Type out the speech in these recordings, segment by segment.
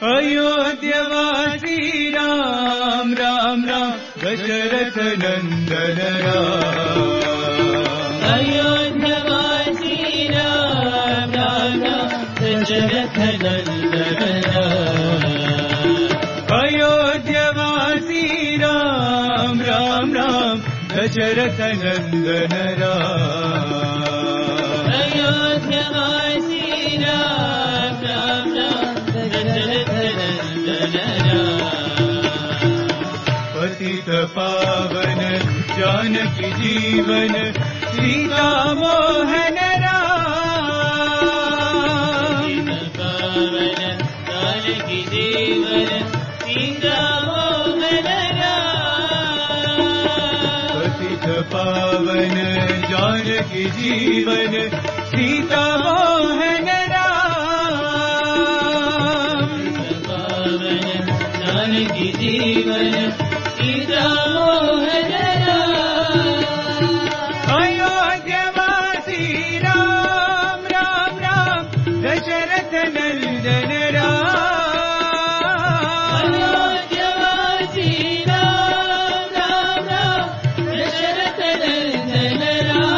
अयोध्यवासी राम राम राम दशरथ नंदन राम। अयोध्यवासी राम राम राम दशरथ नंदन राम। अयोध्यवासी राम राम राम दशरथ नंदन राम। अयोध्यवासी राम राम राम दशरथ नंदन राम। पतित पावन जानकी जीवन सीता मोहन राम। पावन जानकी जीवन सीता मोहन राम। पतित पावन जानकी जीवन सीता मोहन राम। पावन जानकी जीवन सीता मोहन राम। अयोध्यवासी राम राम राम दशरथ नंदन राम। अयोध्यवासी राम राम राम दशरथ नंदन राम।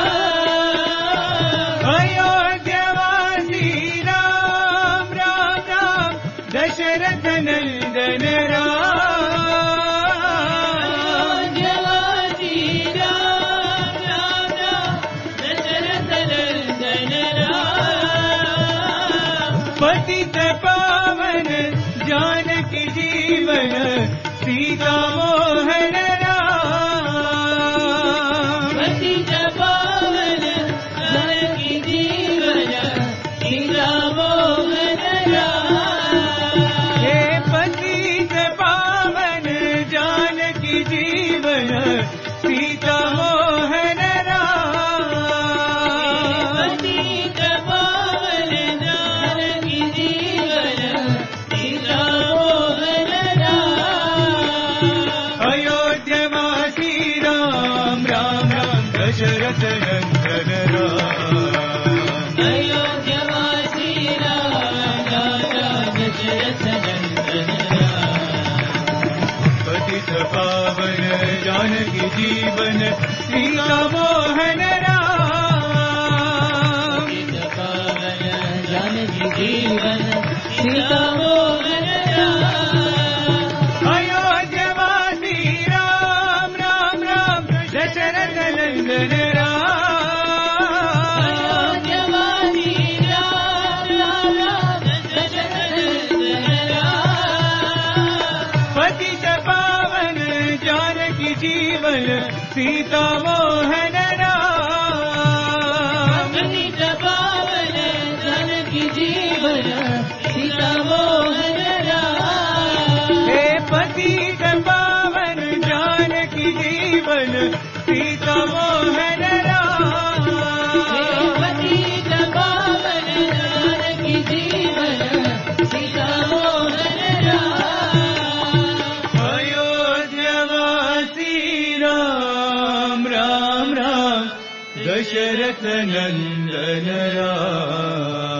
अयोध्यवासी राम राम राम दशरथ नंदन राम। अयोध्यवासी राम राम राम दशरथ नंदन राम। पतित पावन जानकी जीवन सीता मोहन राम। पतित पावन जानकी जीवन सीता मोहन राम। हे पतित पावन जानकी जीवन सीता मोहन राम। पतित पावन जानकी जीवन सीता मोहन राम। अयोध्यवासी राम राम राम दशरथ नंदन राम। अयोध्यवासी राम राम राम दशरथ नंदन राम। पतित पावन जानकी जीवन सीता मोहन राम। पतित पावन जानकी जीवन सीता मोहन राम। अयोध्यवासी राम राम राम दशरथ नंदन राम। अयोध्यवासी राम राम राम दशरथ नंदन राम। पतित पावन जानकी जीवन सीता मोहन राम। पतित पावन जानकी जीवन सीता मोहन राम। हे पतित पावन जानकी जीवन सीता मोहन राम। पतित पावन जानकी जीवन सीता मोहन राम। अयोध्यवासी राम राम राम दशरथ नंदन राम।